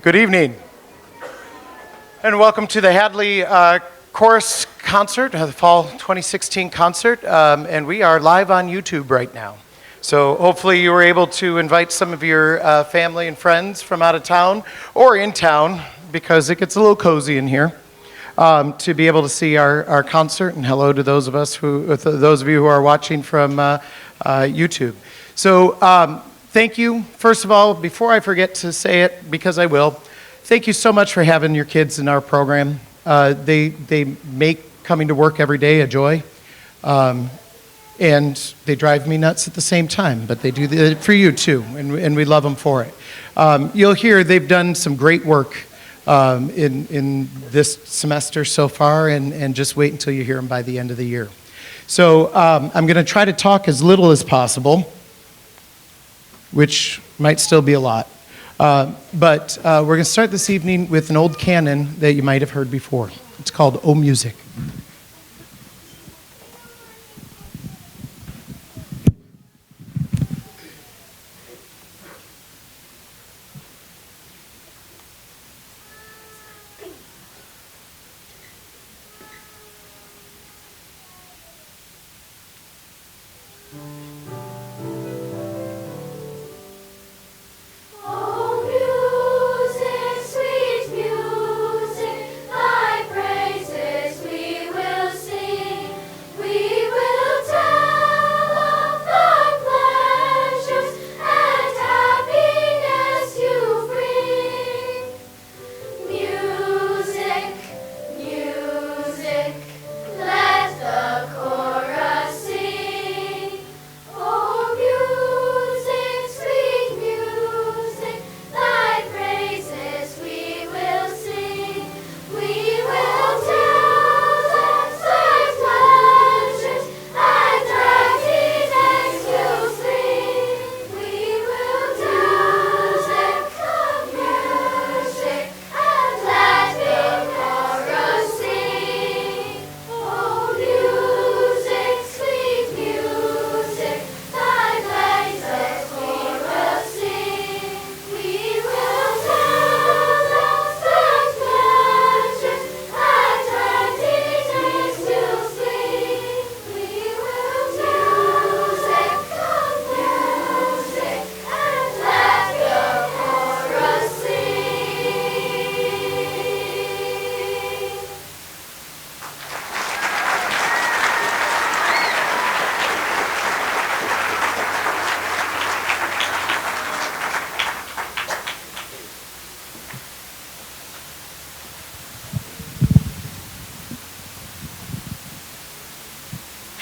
Good evening, and welcome to the Hadley Chorus Concert, the Fall 2016 concert, and we are live on YouTube right now. So hopefully you were able to invite some of your family and friends from out of town or in town, because it gets a little cozy in here, to be able to see our concert. And hello to those of you who are watching from YouTube. So thank you. First of all, before I forget to say it, because I will, thank you so much for having your kids in our program. They make coming to work every day a joy, and they drive me nuts at the same time, but they do it for you too, and we love them for it. You'll hear they've done some great work in this semester so far, and just wait until you hear them by the end of the year. So I'm going to try to talk as little as possible, which might still be a lot. But we're going to start this evening with an old canon that you might have heard before. It's called O Music.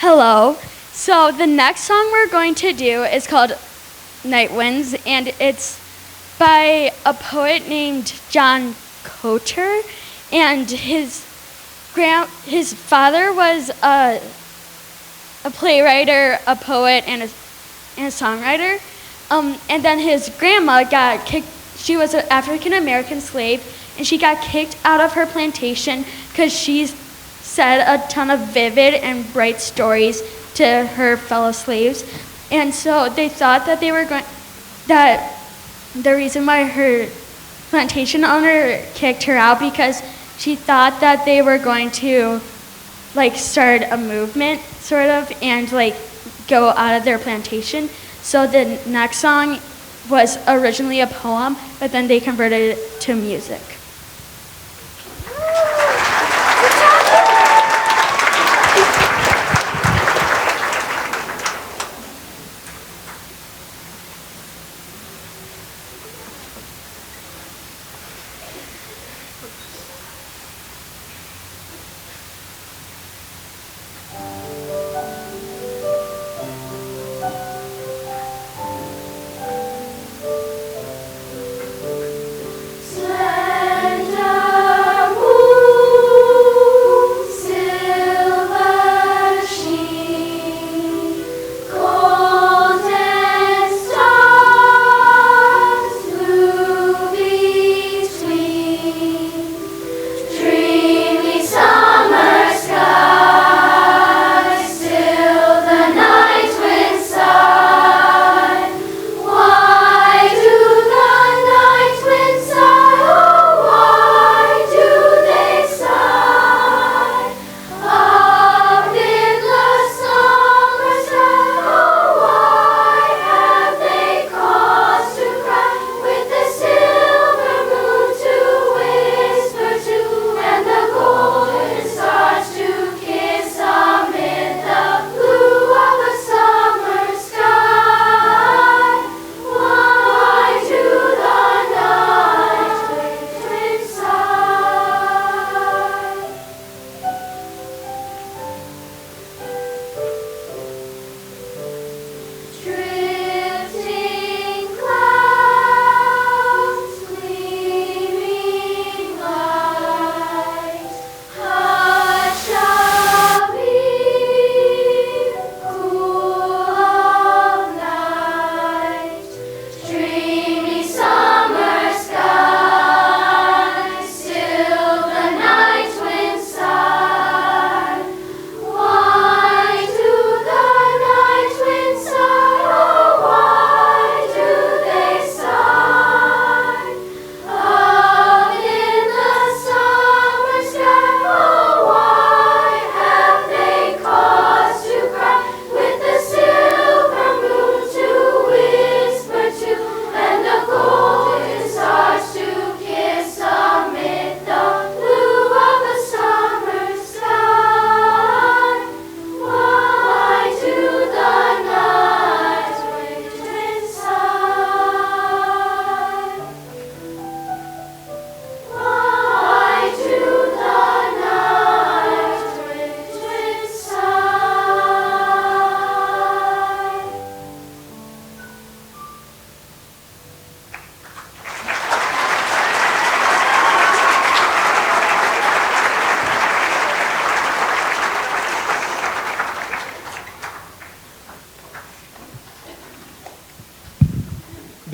Hello. So the next song we're going to do is called Night Winds, and it's by a poet named John Cotter, and his father was a playwright, a poet, and a songwriter. And then his grandma got kicked. She was an African American slave, and she got kicked out of her plantation because she said a ton of vivid and bright stories to her fellow slaves. And so they thought that that the reason why her plantation owner kicked her out because she thought that they were going to start a movement sort of and go out of their plantation. So the next song was originally a poem, but then they converted it to music. Slay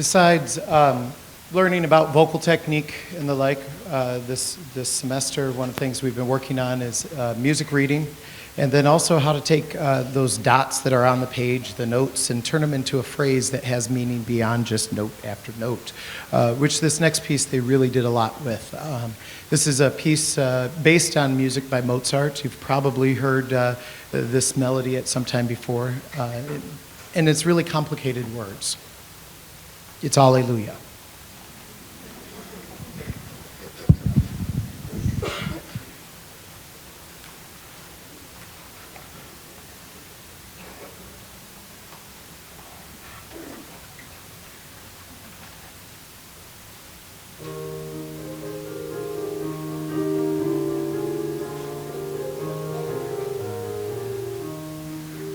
Besides learning about vocal technique and the like, this semester, one of the things we've been working on is music reading, and then also how to take those dots that are on the page, the notes, and turn them into a phrase that has meaning beyond just note after note, which this next piece they really did a lot with. This is a piece based on music by Mozart. You've probably heard this melody at some time before, and it's really complicated words. It's Alleluia.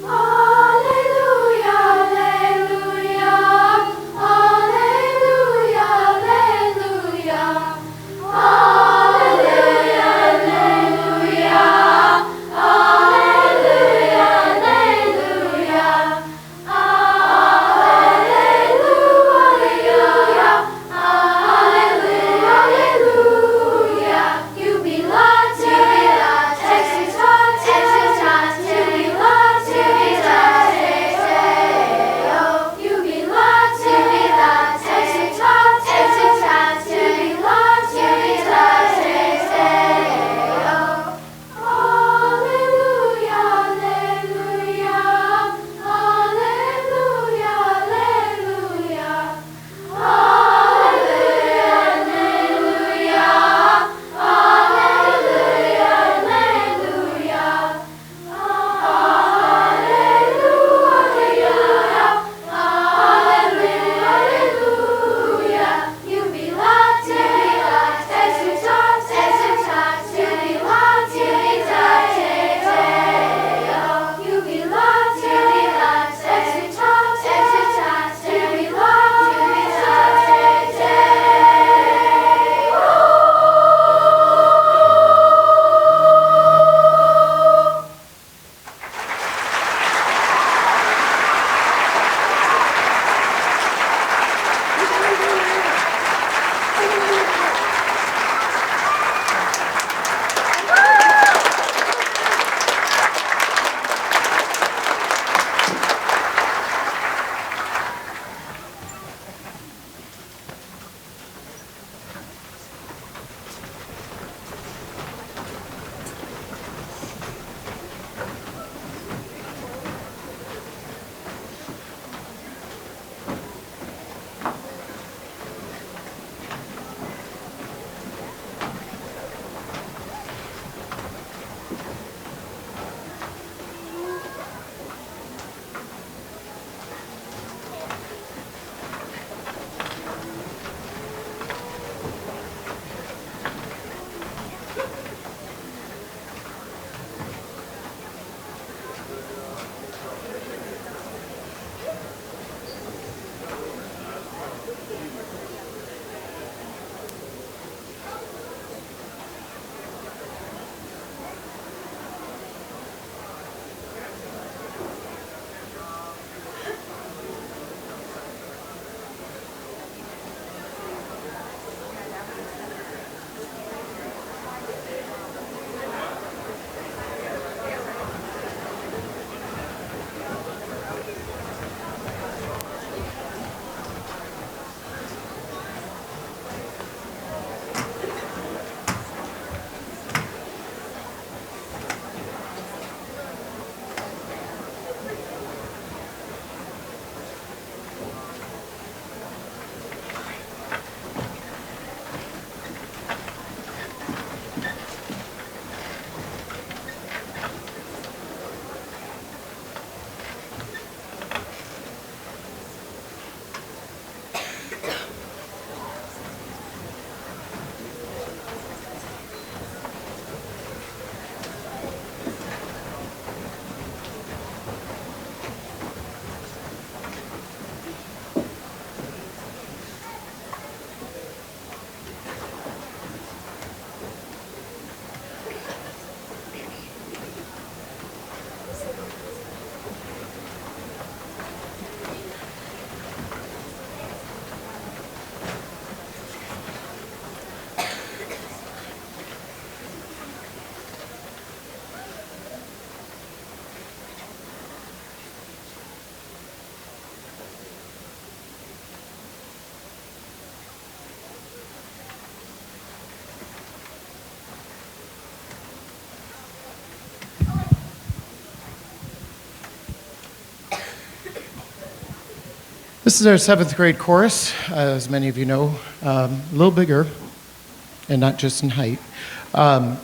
Alleluia, alleluia, alleluia. This is our seventh grade chorus, as many of you know, a little bigger, and not just in height. Our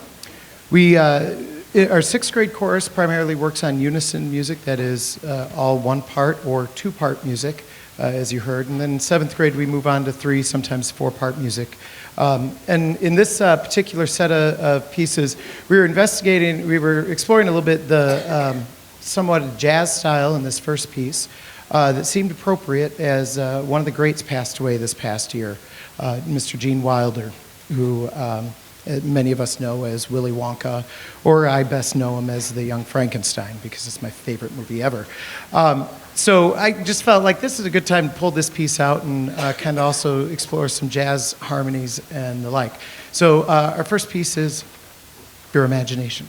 sixth grade chorus primarily works on unison music, that is all one part or two-part music, as you heard. And then in seventh grade, we move on to three, sometimes four-part music. And in this particular set of pieces, we were exploring a little bit the somewhat jazz style in this first piece that seemed appropriate as one of the greats passed away this past year, Mr. Gene Wilder, who many of us know as Willy Wonka, or I best know him as the Young Frankenstein, because it's my favorite movie ever. So I just felt like this is a good time to pull this piece out and kind of also explore some jazz harmonies and the like. So our first piece is Your Imagination.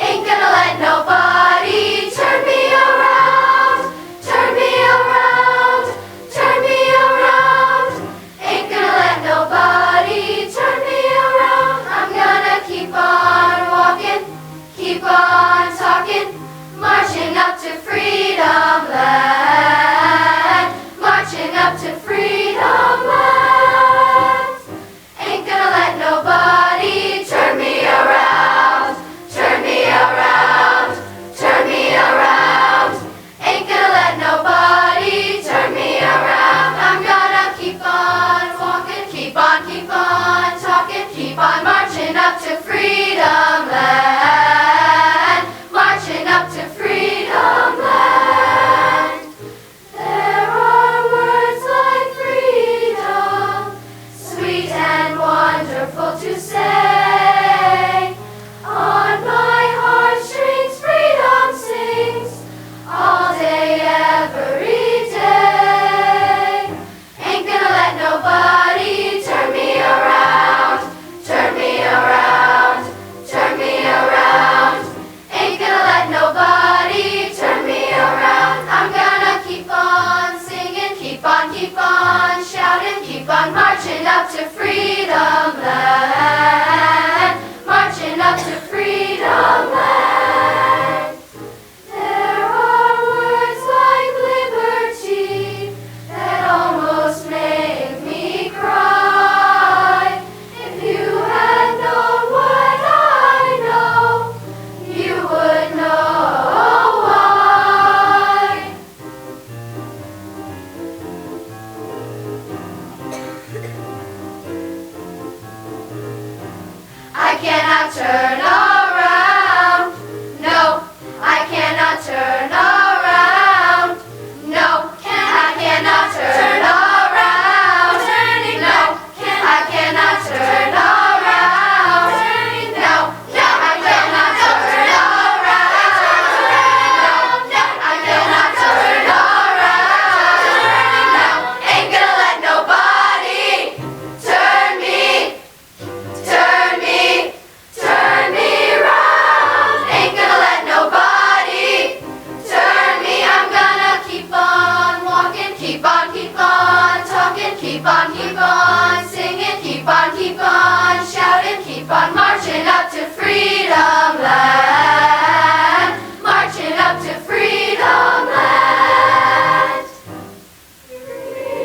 Ain't gonna let nobody turn me around, turn me around, turn me around. Ain't gonna let nobody turn me around. I'm gonna keep on walking, keep on talking, marching up to freedom land, marching up to freedom land. Ain't gonna let nobody turn me around, turn me around, turn me around. Ain't gonna let nobody turn me around. I'm gonna keep on walking, keep on talking, keep on marching up to freedom land, marching up to freedom land. There are words like freedom, sweet and wonderful to say. On my heartstrings freedom sings, all day, every day. Ain't gonna let nobody turn me around, turn me around, turn me around. Ain't gonna let nobody turn me around. I'm gonna keep on singing, keep on shouting, keep on marching up to freedom land, marching up to freedom land. There are words like liberty that almost make me cry. If you had known what I know, you would know why. I cannot turn around. No, I cannot turn around. No, I cannot turn around. No, I cannot turn around. No, I cannot turn around. No, I cannot turn around. No, ain't gonna let nobody turn me round. Ain't gonna let nobody turn me. I'm gonna keep on walking, keep on talking, keep on singing, keep on shouting, keep on marching up to freedom land, marching up to freedom land. Freedom.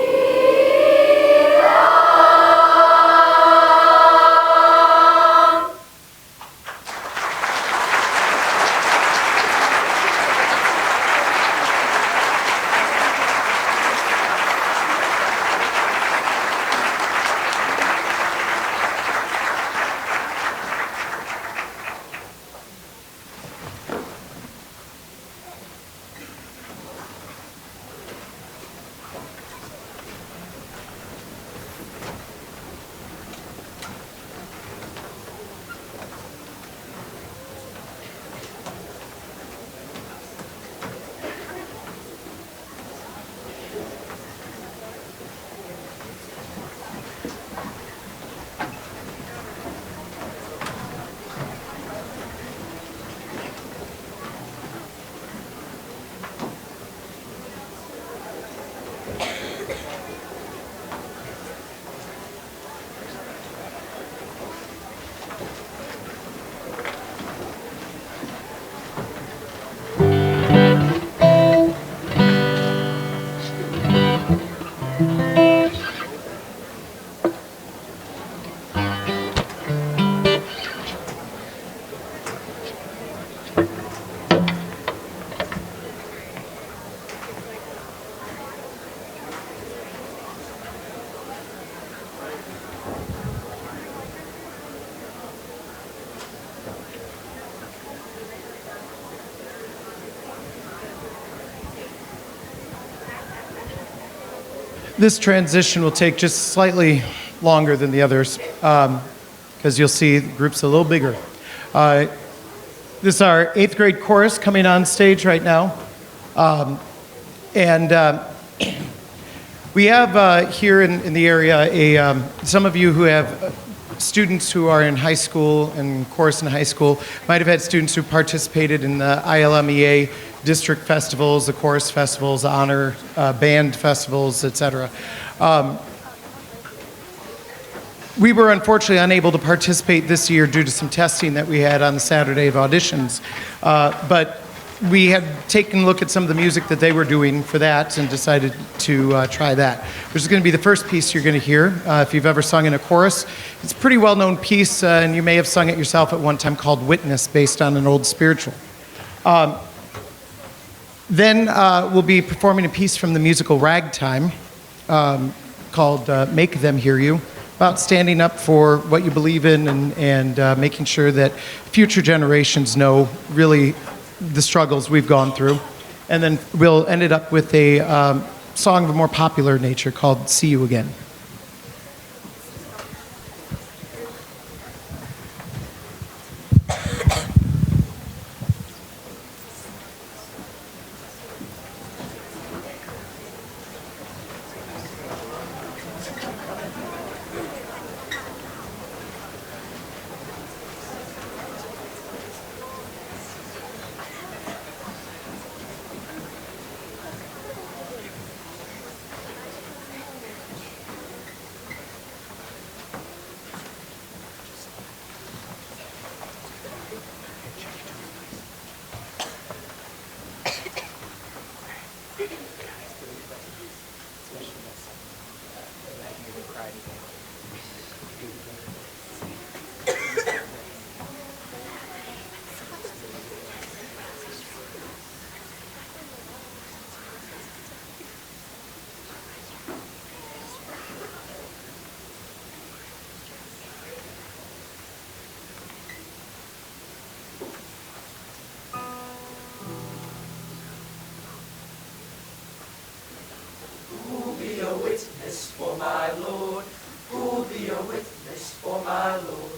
This transition will take just slightly longer than the others because you'll see the group's a little bigger. This is our 8th grade chorus coming on stage right now. We have here in the area some of you who have students who are in high school and chorus in high school might have had students who participated in the ILMEA district festivals, the chorus festivals, the honor band festivals, etc. We were unfortunately unable to participate this year due to some testing that we had on the Saturday of auditions, but we had taken a look at some of the music that they were doing for that and decided to try that. Which is going to be the first piece you're going to hear. If you've ever sung in a chorus, it's a pretty well-known piece, and you may have sung it yourself at one time, called Witness, based on an old spiritual. Then we'll be performing a piece from the musical Ragtime called Make Them Hear You, about standing up for what you believe in and making sure that future generations know really the struggles we've gone through. And then we'll end it up with a song of a more popular nature called See You Again. Witness for my Lord? Who'll be a witness for my Lord?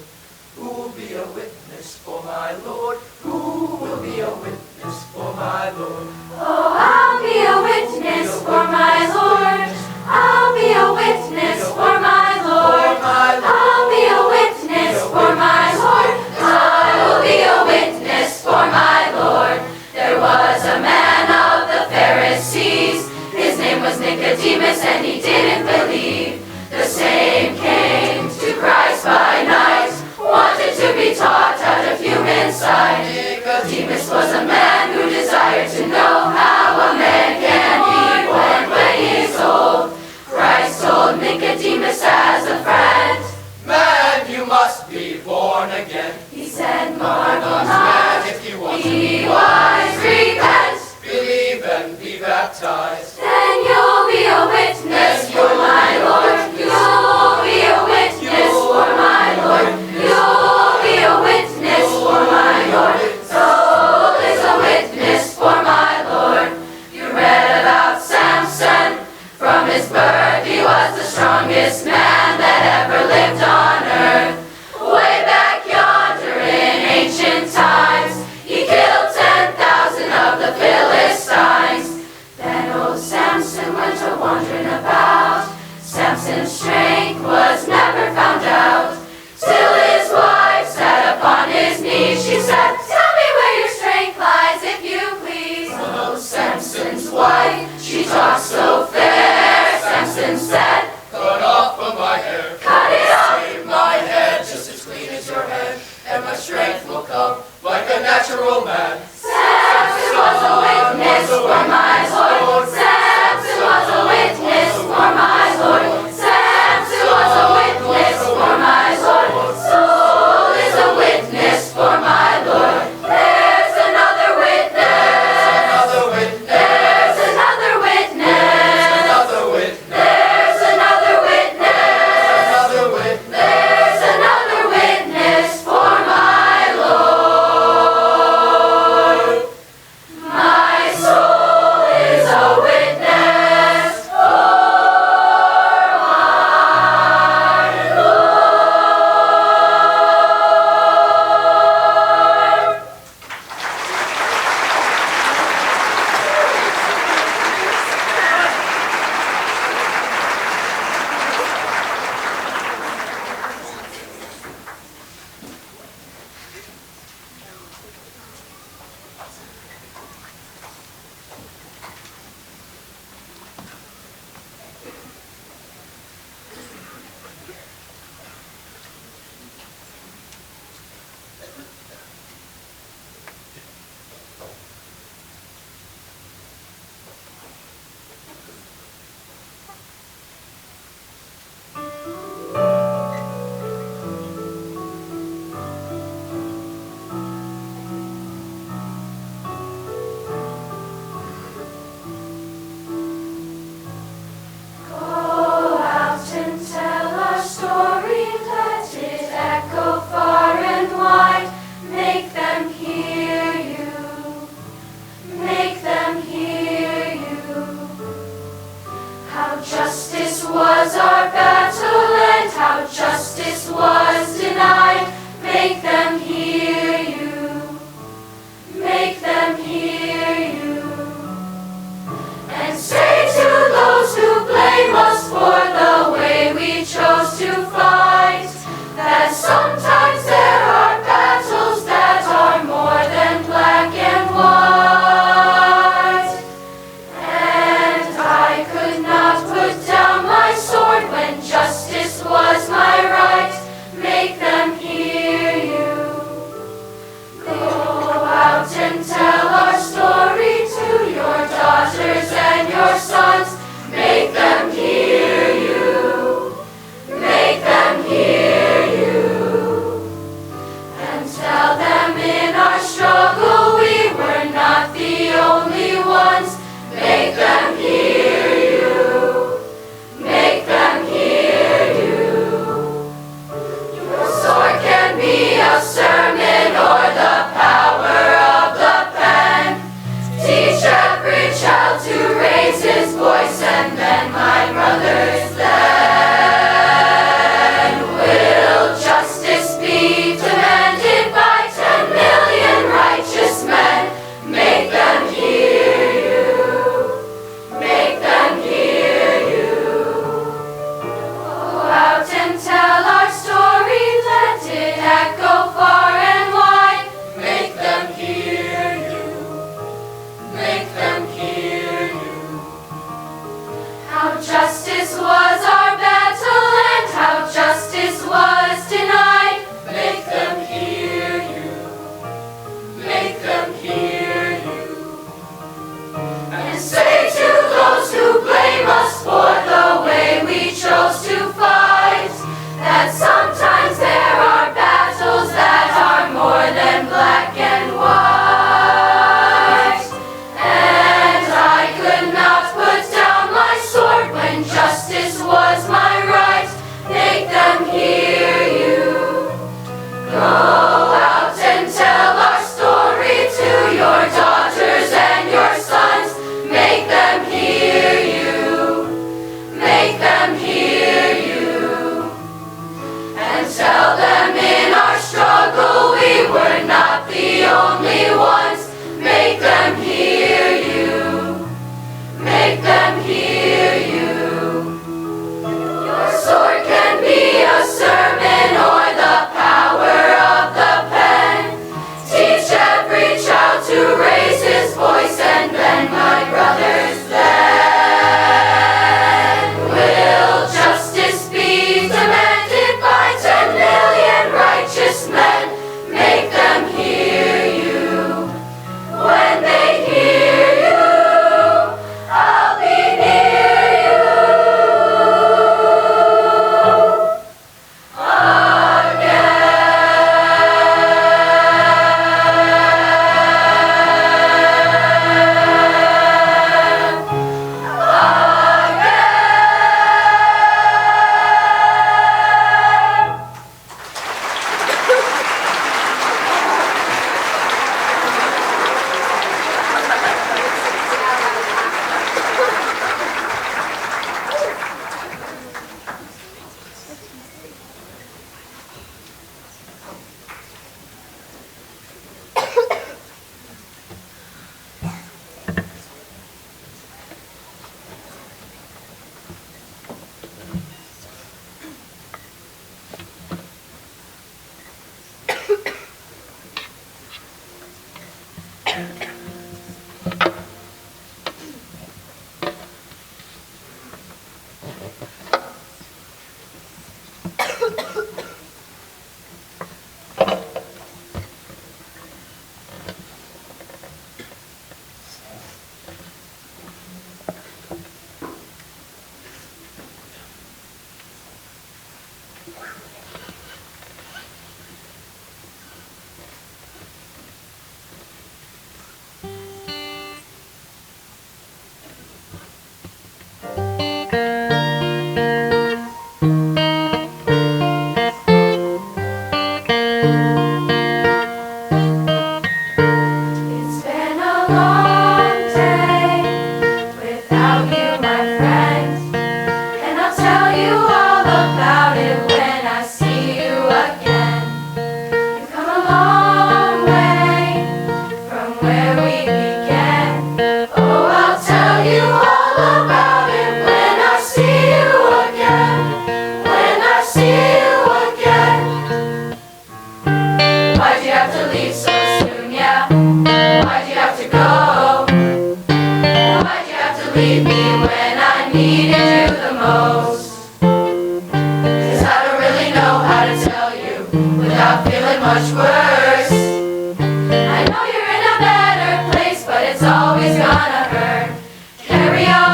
Who'll be a witness for my Lord? Who will be a witness for my Lord? Oh, I'll be a witness for my Lord. I'll be a witness for my Lord. I'll be a witness for my Lord. I will be a witness for my Lord. There was a man of the Pharisees. His name was Nicodemus, and he didn't believe. The same came to Christ by night, wanted to be taught out of human sight. Nicodemus was a man who desired to know how a man can be born when he's old. Christ told Nicodemus as a friend, Man, you must be born again. he said, marvel not, If you want to be wise, repent, believe and be baptized. then you'll be a witness for my Lord. You'll be a witness for my Lord. You'll be a witness for my Lord. Soul is a witness for my Lord. You read about Samson. From his birth he was the strongest man that ever lived on earth. Way back yonder in ancient times, he killed 10,000 of the Philistines. Then old Samson went a wandering about. Samson's strength was never found out. Till his wife sat upon his knees. She said, tell me where your strength lies, if you please. Oh, Samson's wife, she talked so fair. Samson said, Cut off of my hair. cut it off. Shave my head just as clean as your head, and my strength will come like a natural man. Samson was a witness for my Lord. Samson was a witness for my Lord. Samson was a witness for my Lord. Soul is a witness for my Lord. There's another witness. Another witness. There's another witness. Another witness. There's another witness. Another witness. There's another witness for my Lord. child to raise his voice, and then my brothers then will justice be demanded by 10 million righteous men. Make them hear you. Make them hear you. Go out and tell our story, let it echo far and wide. Make them hear you. Make them hear you. How justice was our battle and how justice was denied. Make them hear you. Make them hear you. And say to those who blame us for the way we chose to fight, that sometimes there are battles that are more than black and white. And I could not put down my sword when justice was my right. Make them hear you. Go out and tell our story to your daughters and your sons. Make them hear you. Make them hear you. And tell them in our struggle we were not the only ones. Make them hear you. Make them hear you. Your sword can be a sermon or the power of the pen. Teach every child to raise his voice, and then my brothers then will justice be demanded by 10 million righteous men. Make them hear you. When they hear you, I'll be near you. It's been a long day without you, my friend, and I'll tell you all about it when I see you again. You've come a long way from where we began. Oh, I'll tell you all about it when I see you again. When I see you again. Why'd you have to leave so soon, yeah? Why'd you have to go? Why'd you have to leave me when I needed you the most? 'Cause I don't really know how to tell you without feeling much worse. I know you're in a better place, but it's always gonna hurt. Carry on.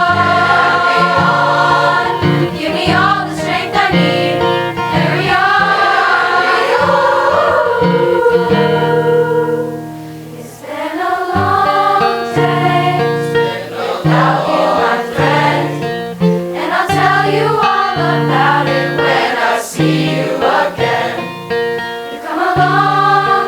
Give me all the strength I need. Carry on. It's been a long day without you, my friend, and I'll tell you all about it when I see you again. You've come a long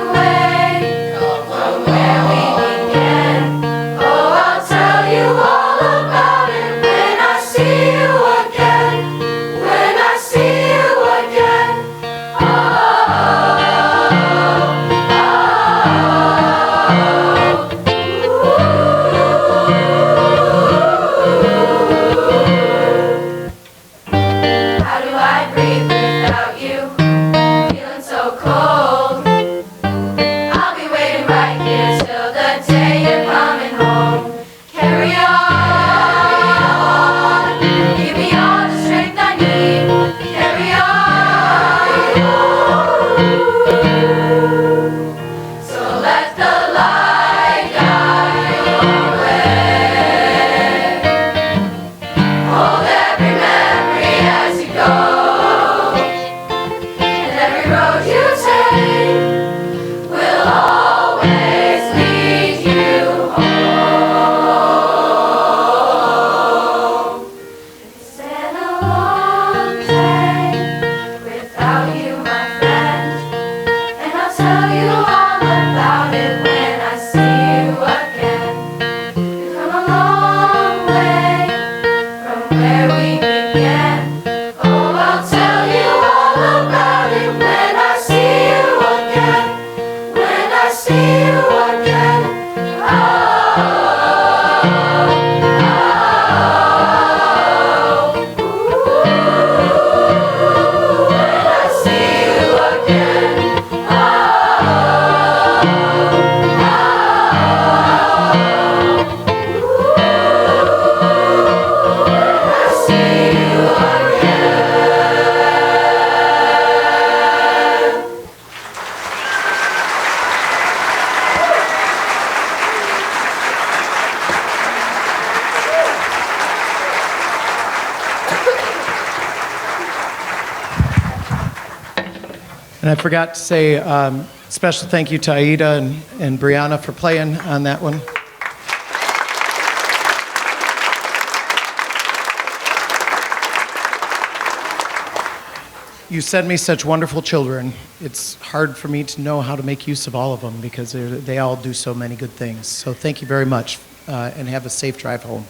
And I forgot to say special thank you to Aida and Brianna for playing on that one. You send me such wonderful children. It's hard for me to know how to make use of all of them because they all do so many good things. So thank you very much, and have a safe drive home.